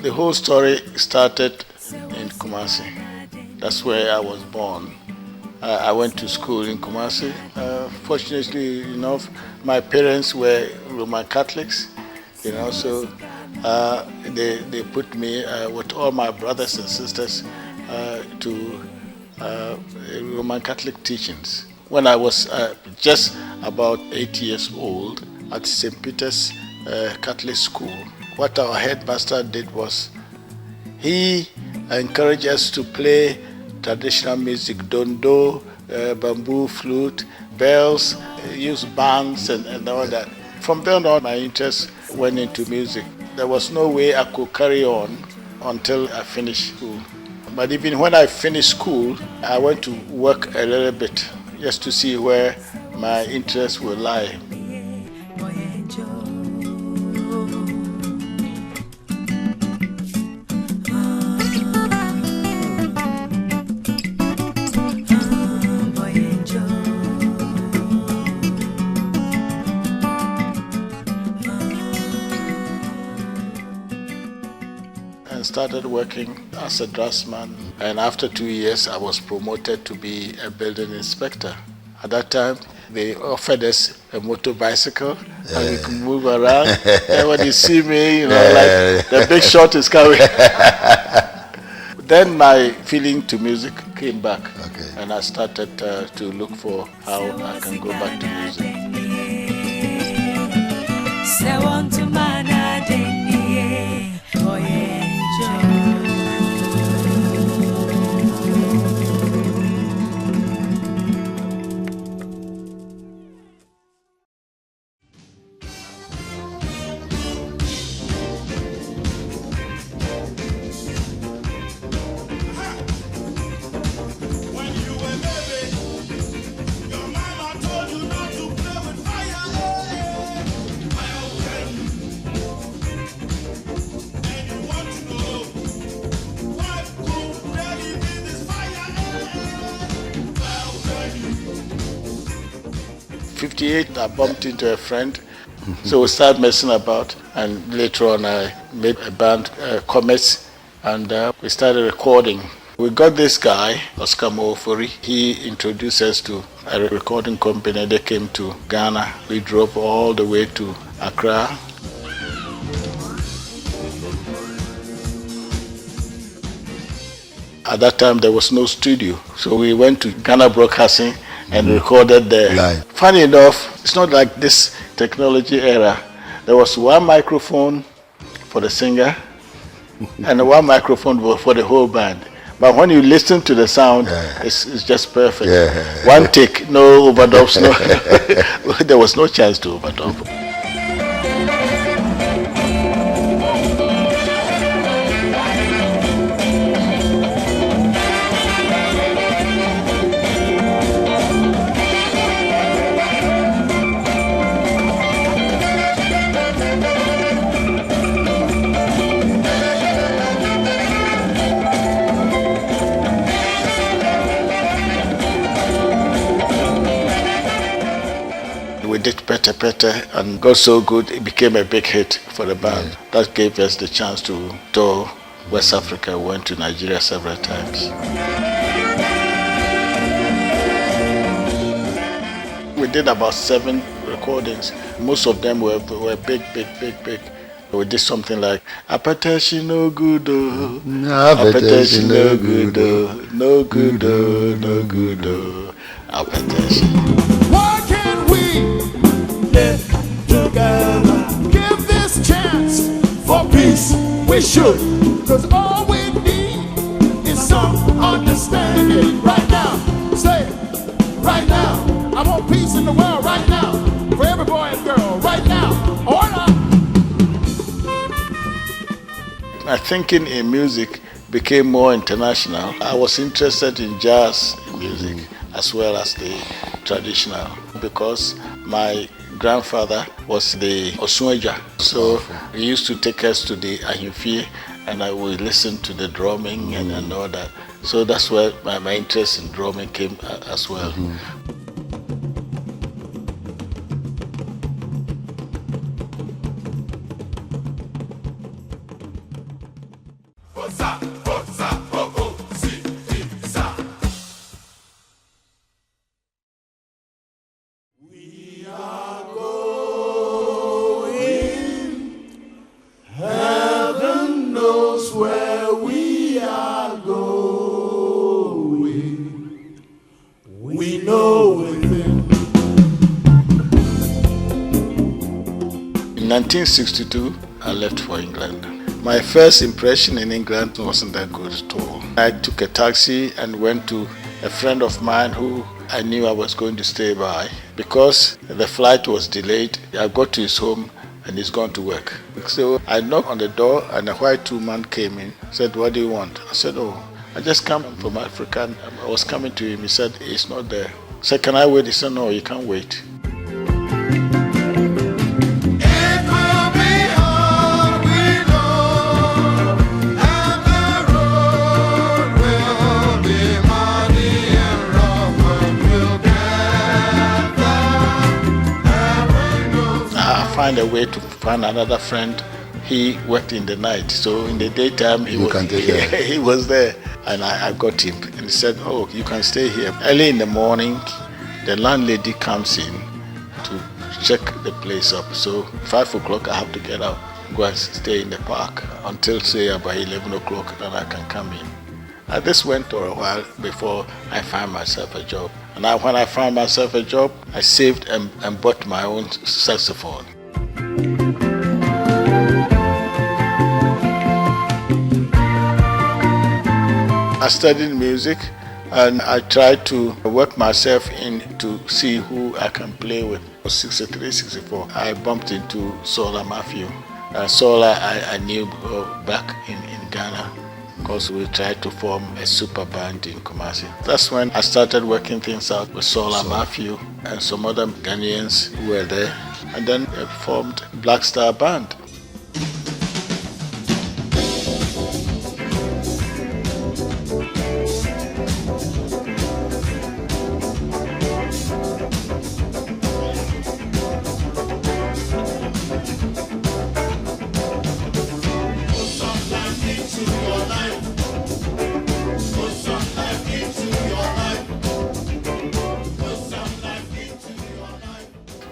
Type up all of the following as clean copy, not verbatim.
The whole story started in Kumasi. That's where I was born. I went to school in Kumasi. Fortunately enough, my parents were Roman Catholics, so they put me with all my brothers and sisters to Roman Catholic teachings. When I was just about 8 years old at St. Peter's Catholic School, what our headmaster did was he encouraged us to play traditional music, dondo, bamboo flute, bells, use bands and all that. From then on, my interest went into music. There was no way I could carry on until I finished school. But even when I finished school, I went to work a little bit just to see where my interest will lie. And started working as a draftsman, and after 2 years I was promoted to be a building inspector. At that time they offered us a motor bicycle and we could move around. And when you see me, like the big shot is coming. Then my feeling to music came back, and I started to look for how I can go back to music. I bumped into a friend, so we started messing about, and later on I made a band, Comets, and we started recording. We got this guy, Oscar Mofori. He introduced us to a recording company. They came to Ghana. We drove all the way to Accra. At that time there was no studio, so we went to Ghana Broadcasting and recorded there. Live. Funny enough, it's not like this technology era. There was one microphone for the singer and one microphone for the whole band. But when you listen to the sound, it's just perfect. One take, no overdubs, no. There was no chance to overdub. We did Pete Pete and got so good it became a big hit for the band. That gave us the chance to tour West Africa. We went to Nigeria several times. We did about 7 recordings. Most of them were big. We did something like Apatashi no good oh, Apatashi no good oh, no good oh, no good oh, Apatashi. Why can't we live together? Give this chance for peace. we should. Cause all we need is some understanding right now. Say it, right now. I want peace in the world right now. For every boy and girl, right now. Order. My thinking in music became more international. I was interested in jazz music as well as the traditional because my grandfather was the Osueja. So he used to take us to the Ahimfie and I would listen to the drumming and all that. So that's where my interest in drumming came as well. Heaven knows where we are going. We know within. In 1962, I left for England. My first impression in England wasn't that good at all. I took a taxi and went to a friend of mine who I knew I was going to stay by. Because the flight was delayed, I got to his home and he's gone to work. So I knocked on the door and a white woman came in, said, "What do you want?" I said, "Oh, I just come from Africa." I was coming to him, he said, "He's not there." I said, "Can I wait?" He said, "No, you can't wait." Find a way to find another friend. He worked in the night, so in the daytime he was there, and I got him. And he said, "Oh, you can stay here." Early in the morning, the landlady comes in to check the place up. So 5 o'clock, I have to get up, go and stay in the park until say about 11 o'clock, then I can come in. And this went for a while before I found myself a job. And when I found myself a job, I saved and bought my own saxophone. I studied music and I tried to work myself in to see who I can play with. 63, 64, I bumped into Sola Matthew. Sola I knew back in Ghana because we tried to form a super band in Kumasi. That's when I started working things out with Sola Matthew and some other Ghanaians who were there. And then I formed Black Star Band.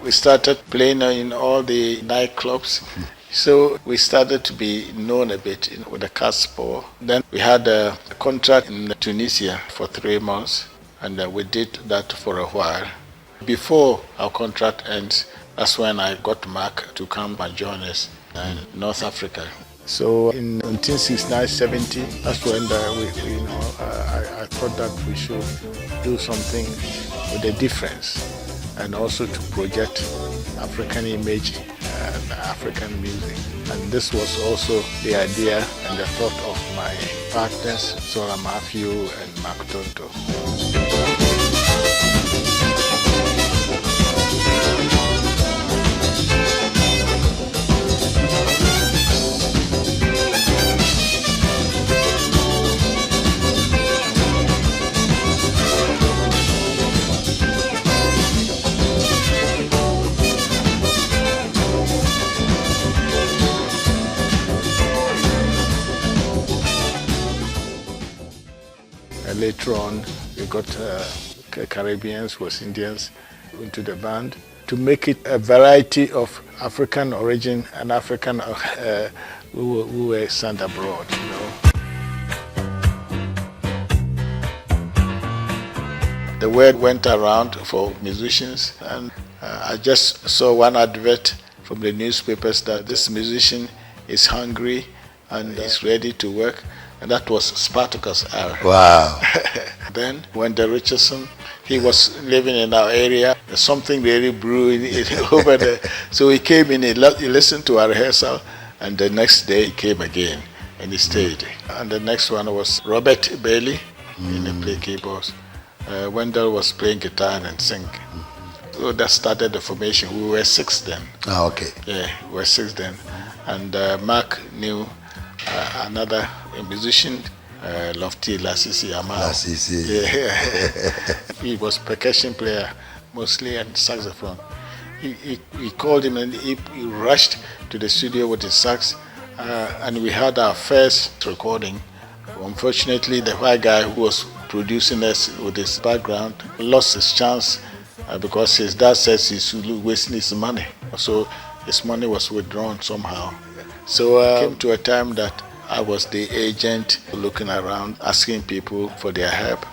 We started playing in all the nightclubs. So we started to be known a bit with the Casper. Then we had a contract in Tunisia for 3 months, and we did that for a while. Before our contract ends, that's when I got Mark to come and join us in North Africa. So in 1969-70, that's when I thought that we should do something with a difference, and also to project African image and African music. And this was also the idea and the thought of my partners, Sola Matthew and Mark Tonto. Later on, we got Caribbeans, West Indians into the band to make it a variety of African origin and African who were sent abroad. You know. The word went around for musicians, and I just saw one advert from the newspapers that this musician is hungry and he's ready to work. And that was Spartacus era. Wow. Then when the Richardson, he was living in our area, something really brewing over there. So he came in, he listened to our rehearsal, and the next day he came again, and he stayed. And the next one was Robert Bailey, he played keyboards. Wendell was playing guitar and sing. So that started the formation. We were 6 then. Ah, okay. Yeah, we were 6 then. And Mark knew another musician, Lofty Lasisi Amao. Yeah. He was percussion player mostly and saxophone. He called him and he rushed to the studio with his sax, and we had our first recording. Unfortunately, the white guy who was producing us with his background lost his chance because his dad says he's wasting his money. So his money was withdrawn somehow. So it came to a time that I was the agent looking around, asking people for their help.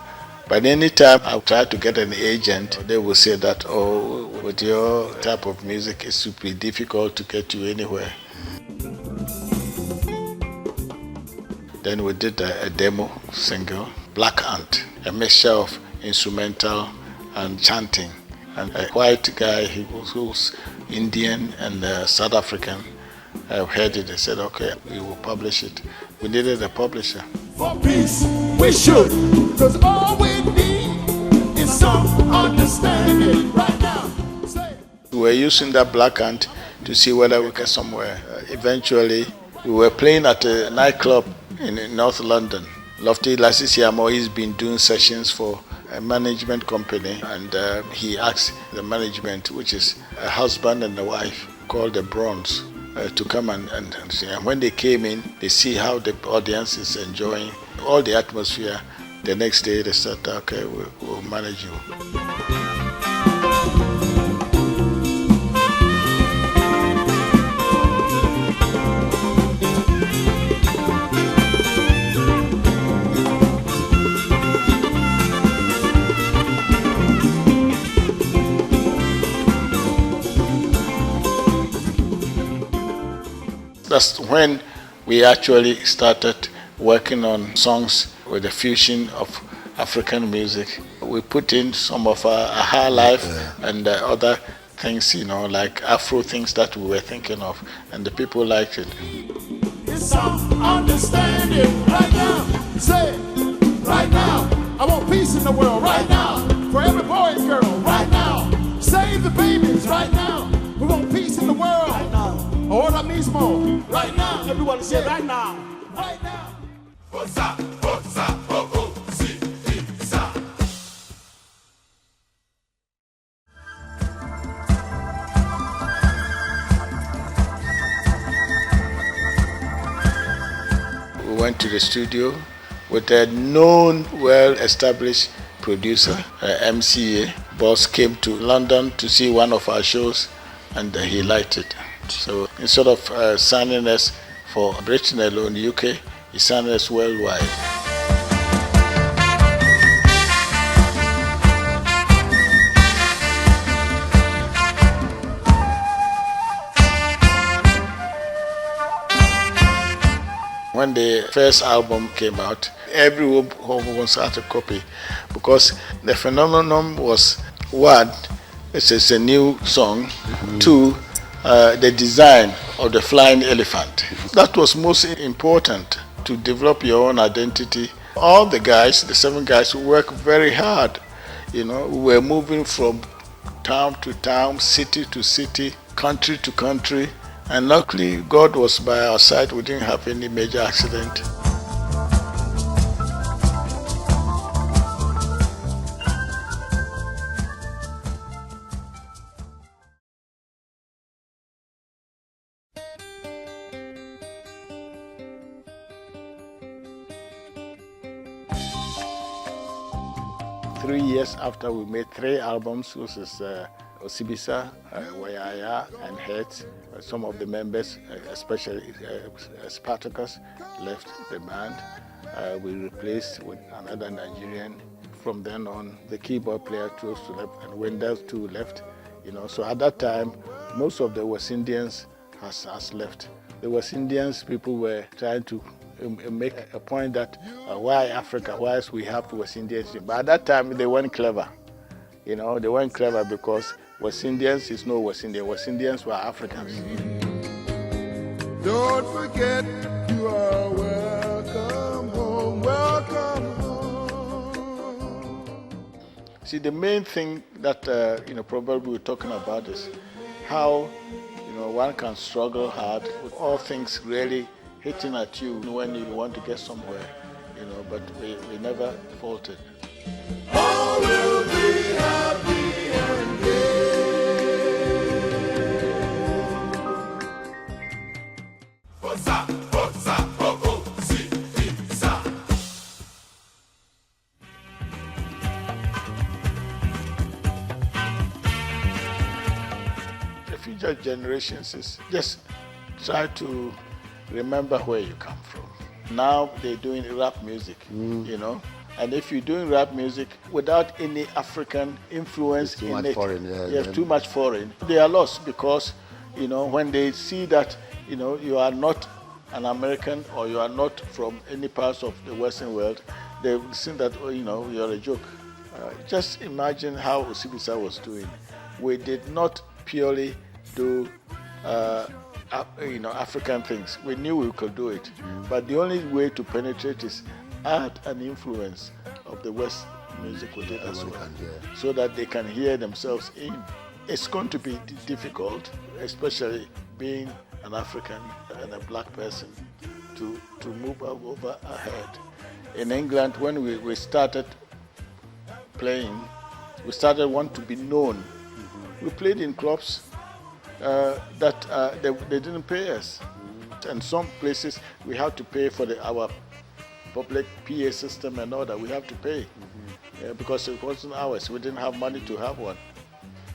But any time I tried to get an agent, they would say that, oh, with your type of music, it's super difficult to get you anywhere. Then we did a demo single, Black Ant, a mixture of instrumental and chanting. And a white guy, he was Indian and South African, heard it. They said, okay, we will publish it. We needed a publisher. For peace, we should, because all we need is some understanding right now. Say. We were using that Black Ant to see whether we get somewhere. Eventually, we were playing at a nightclub in North London. Lofty Lasisi Amao, he's been doing sessions for a management company, and he asked the management, which is a husband and a wife, called the Bronze, to come and see. And when they came in, they see how the audience is enjoying all the atmosphere. The next day they said, okay, we'll manage you. That's when we actually started working on songs with a fusion of African music. We put in some of our high life and other things, like Afro things that we were thinking of, and the people liked it. It's some understanding right now. Say, right now. I want peace in the world right now. For every boy and girl right now. Save the babies right now. We want peace in the world right now. Ahora mismo, right now. Everyone say right now. Right now. Osibisa. We went to the studio with a known, well-established producer, MCA. Boss came to London to see one of our shows, and he liked it. So instead of signing us for Britain alone, UK, he signed us worldwide. When the first album came out, everyone almost had a copy, because the phenomenon was, one, it's a new song, two, the design of the flying elephant. That was most important, to develop your own identity. All the guys, the 7 guys, worked very hard. We were moving from town to town, city to city, country to country, and luckily God was by our side. We didn't have any major accident. Three years after we made 3 albums, which is Osibisa, Wayaya, and Heads. Some of the members, especially Spartacus, left the band. We replaced with another Nigerian. From then on, the keyboard player chose to left, and Wendell too left. So at that time, most of the West Indians has left. The West Indians people were trying to make a point that why Africa, why we have West Indians. But at that time they weren't clever. You know, they weren't clever because West Indians is no West Indian. West Indians were Africans. Don't forget you are welcome home, welcome home. See, the main thing that probably we're talking about is how one can struggle hard with all things really hitting at you when you want to get somewhere, but we never faltered. All will be happy and Osibisa. The future generations is just try to remember where you come from. Now they're doing rap music, and if you're doing rap music without any African influence too in much it, foreign, you have too much foreign. They are lost because, when they see that, you are not an American or you are not from any parts of the Western world, they will see that, you're a joke. Just imagine how Osibisa was doing. We did not purely do African things. We knew we could do it, but the only way to penetrate is add an influence of the West music with it as well, so that they can hear themselves in. It's going to be difficult, especially being an African and a black person, to move over ahead. In England, when we started playing, we started wanting to be known. We played in clubs that they didn't pay us. And some places we had to pay for our public PA system and all that. We have to pay because it wasn't ours. We didn't have money to have one.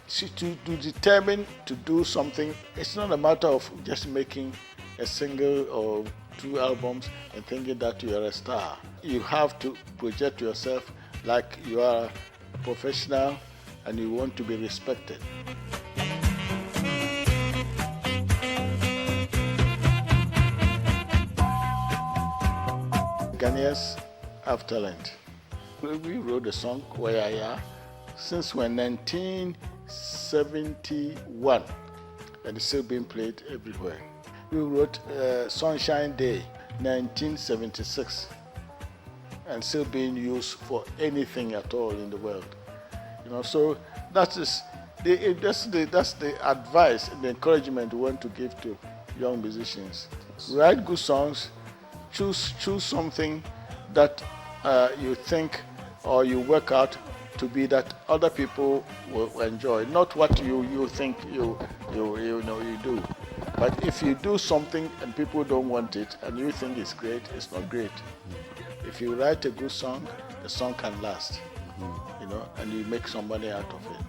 See, to determine to do something, it's not a matter of just making a single or 2 albums and thinking that you are a star. You have to project yourself like you are a professional and you want to be respected. Ghanaians have talent. We wrote a song, Where I Are, since when 1971, and it's still being played everywhere. We wrote Sunshine Day, 1976, and still being used for anything at all in the world. So that's the advice and the encouragement we want to give to young musicians. Write good songs. Choose something that you think or you work out to be that other people will enjoy, not what you think you do. But if you do something and people don't want it and you think it's great, it's not great. If you write a good song, the song can last, and you make some money out of it.